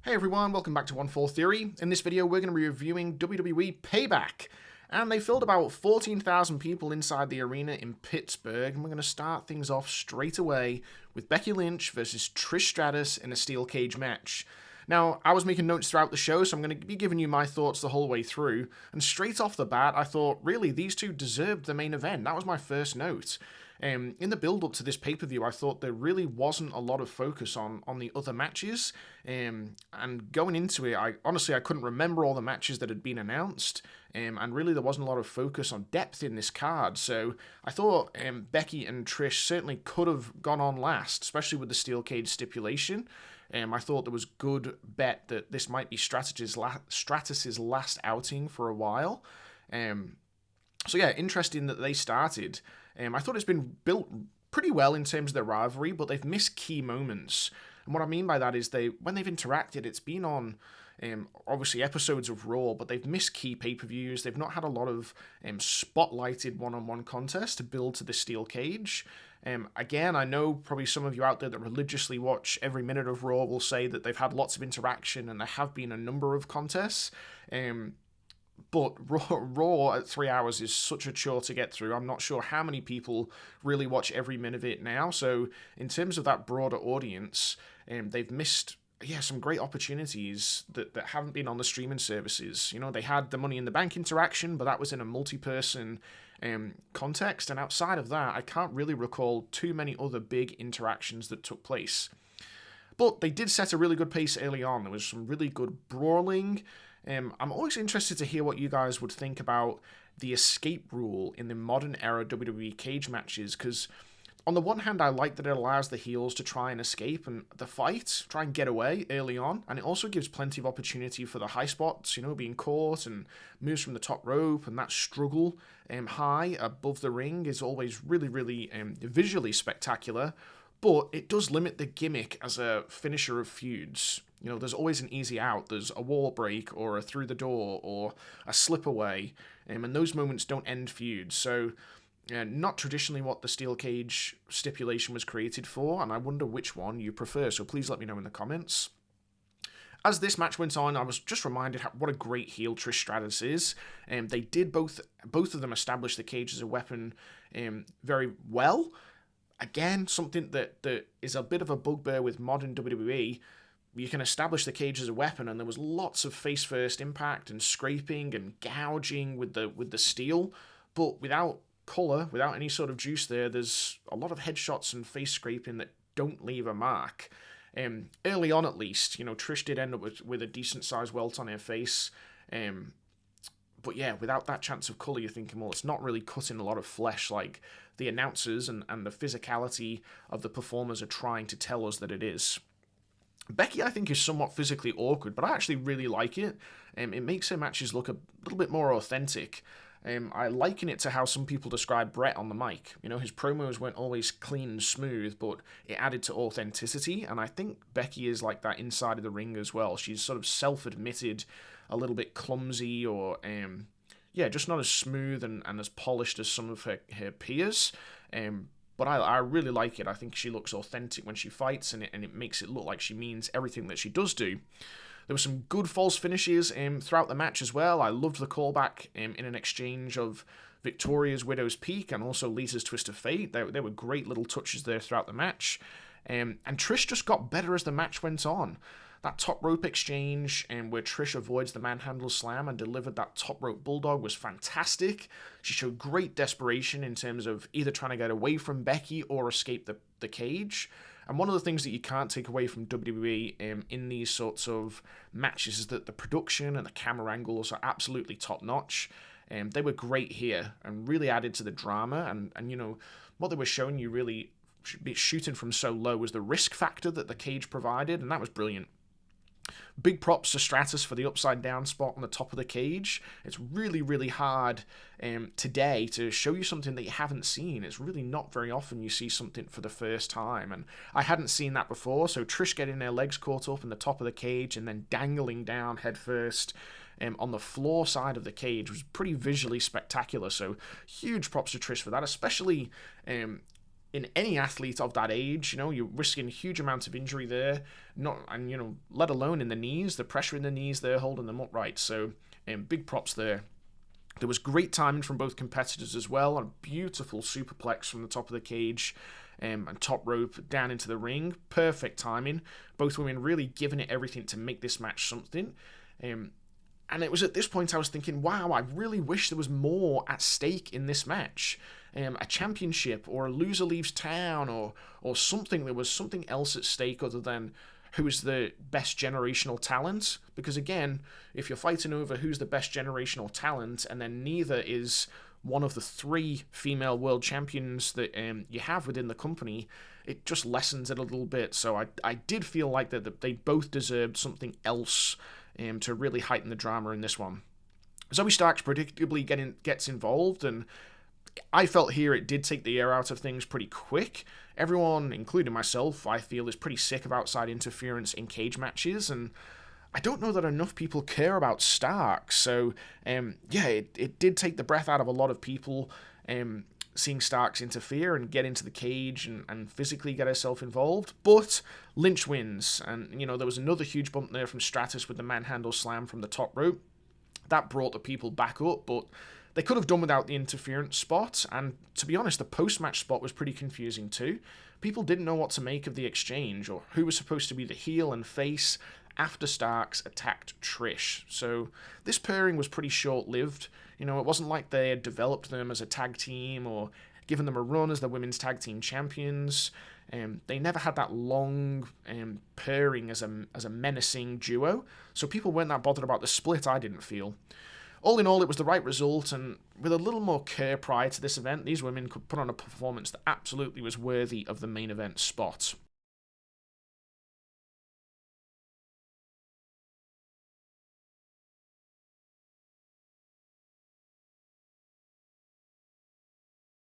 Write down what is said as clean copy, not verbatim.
Hey everyone, welcome back to One Full Theory. In this video, we're going to be reviewing WWE Payback. And they filled about 14,000 people inside the arena in Pittsburgh, and we're going to start things off straight away with Becky Lynch versus Trish Stratus in a steel cage match. Now, I was making notes throughout the show, so I'm going to be giving you my thoughts the whole way through, and straight off the bat, I thought, really, these two deserved the main event. That was my first note. In the build-up to this pay-per-view, I thought there really wasn't a lot of focus on the other matches, and going into it, I couldn't remember all the matches that had been announced, and really there wasn't a lot of focus on depth in this card, so I thought Becky and Trish certainly could have gone on last, especially with the steel cage stipulation. I thought there was good bet that this might be Stratus's last outing for a while. So yeah, interesting that they started. I thought it's been built pretty well in terms of their rivalry, but they've missed key moments. And what I mean by that is when they've interacted, it's been on obviously episodes of Raw, but they've missed key pay-per-views. They've not had a lot of spotlighted one-on-one contests to build to the steel cage. Again, I know probably some of you out there that religiously watch every minute of Raw will say that they've had lots of interaction and there have been a number of contests. But Raw at 3 hours is such a chore to get through. I'm not sure how many people really watch every minute of it now. So in terms of that broader audience, they've missed some great opportunities that haven't been on the streaming services. You know, they had the Money in the Bank interaction, but that was in a multi-person context. And outside of that, I can't really recall too many other big interactions that took place. But they did set a really good pace early on. There was some really good brawling. I'm always interested to hear what you guys would think about the escape rule in the modern era WWE cage matches, because on the one hand, I like that it allows the heels to try and escape and the fight, try and get away early on, and it also gives plenty of opportunity for the high spots, being caught and moves from the top rope, and that struggle high above the ring is always really, really visually spectacular. But it does limit the gimmick as a finisher of feuds. There's always an easy out. There's a wall break or a through the door or a slip away. And those moments don't end feuds. So not traditionally what the steel cage stipulation was created for. And I wonder which one you prefer. So please let me know in the comments. As this match went on, I was just reminded what a great heel Trish Stratus is. They did both of them establish the cage as a weapon very well. Again, something that is a bit of a bugbear with modern WWE. You can establish the cage as a weapon, and there was lots of face-first impact and scraping and gouging with the steel, but without colour, without any sort of juice there's a lot of headshots and face scraping that don't leave a mark. Early on, at least, Trish did end up with a decent-sized welt on her face, but yeah, without that chance of colour, you're thinking, well, it's not really cutting a lot of flesh like the announcers and the physicality of the performers are trying to tell us that it is. Becky, I think, is somewhat physically awkward, but I actually really like it. It makes her matches look a little bit more authentic. I liken it to how some people describe Brett on the mic. His promos weren't always clean and smooth, but it added to authenticity, and I think Becky is like that inside of the ring as well. She's sort of self-admitted a little bit clumsy or, just not as smooth and as polished as some of her peers. But I really like it. I think she looks authentic when she fights, and it makes it look like she means everything that she does do. There were some good false finishes throughout the match as well. I loved the callback in an exchange of Victoria's Widow's Peak and also Lisa's Twist of Fate. There were great little touches there throughout the match. And Trish just got better as the match went on. That top rope exchange where Trish avoids the manhandle slam and delivered that top rope bulldog was fantastic. She showed great desperation in terms of either trying to get away from Becky or escape the cage. And one of the things that you can't take away from WWE in these sorts of matches is that the production and the camera angles are absolutely top-notch. They were great here and really added to the drama. And what they were showing you really shooting from so low was the risk factor that the cage provided, and that was brilliant. Big props to Stratus for the upside down spot on the top of the cage. It's really, really hard today to show you something that you haven't seen. It's really not very often you see something for the first time, and I hadn't seen that before. So Trish getting her legs caught up in the top of the cage and then dangling down headfirst on the floor side of the cage was pretty visually spectacular. So huge props to Trish for that, especially in any athlete of that age. You know, you're risking huge amounts of injury there, let alone in the knees, the pressure in the knees there holding them upright. So big props there. There was great timing from both competitors as well. A beautiful superplex from the top of the cage and top rope down into the ring. Perfect timing. Both women really giving it everything to make this match something. And it was at this point I was thinking, wow, I really wish there was more at stake in this match. A championship, or a loser leaves town, or something. There was something else at stake other than who is the best generational talent. Because again, if you're fighting over who's the best generational talent, and then neither is one of the 3 female world champions that you have within the company, it just lessens it a little bit. So I did feel like that they both deserved something else to really heighten the drama in this one. Zoe Starks predictably gets involved, and I felt here it did take the air out of things pretty quick. Everyone, including myself, I feel is pretty sick of outside interference in cage matches, and I don't know that enough people care about Starks. So, it did take the breath out of a lot of people seeing Starks interfere and get into the cage and physically get herself involved. But Lynch wins, and there was another huge bump there from Stratus with the manhandle slam from the top rope. That brought the people back up, but they could have done without the interference spot, and to be honest, the post-match spot was pretty confusing too. People didn't know what to make of the exchange, or who was supposed to be the heel and face after Starks attacked Trish. So this pairing was pretty short-lived. It wasn't like they had developed them as a tag team or given them a run as the women's tag team champions. They never had that long pairing as a menacing duo, so people weren't that bothered about the split, I didn't feel. All in all, it was the right result, and with a little more care prior to this event, these women could put on a performance that absolutely was worthy of the main event spot.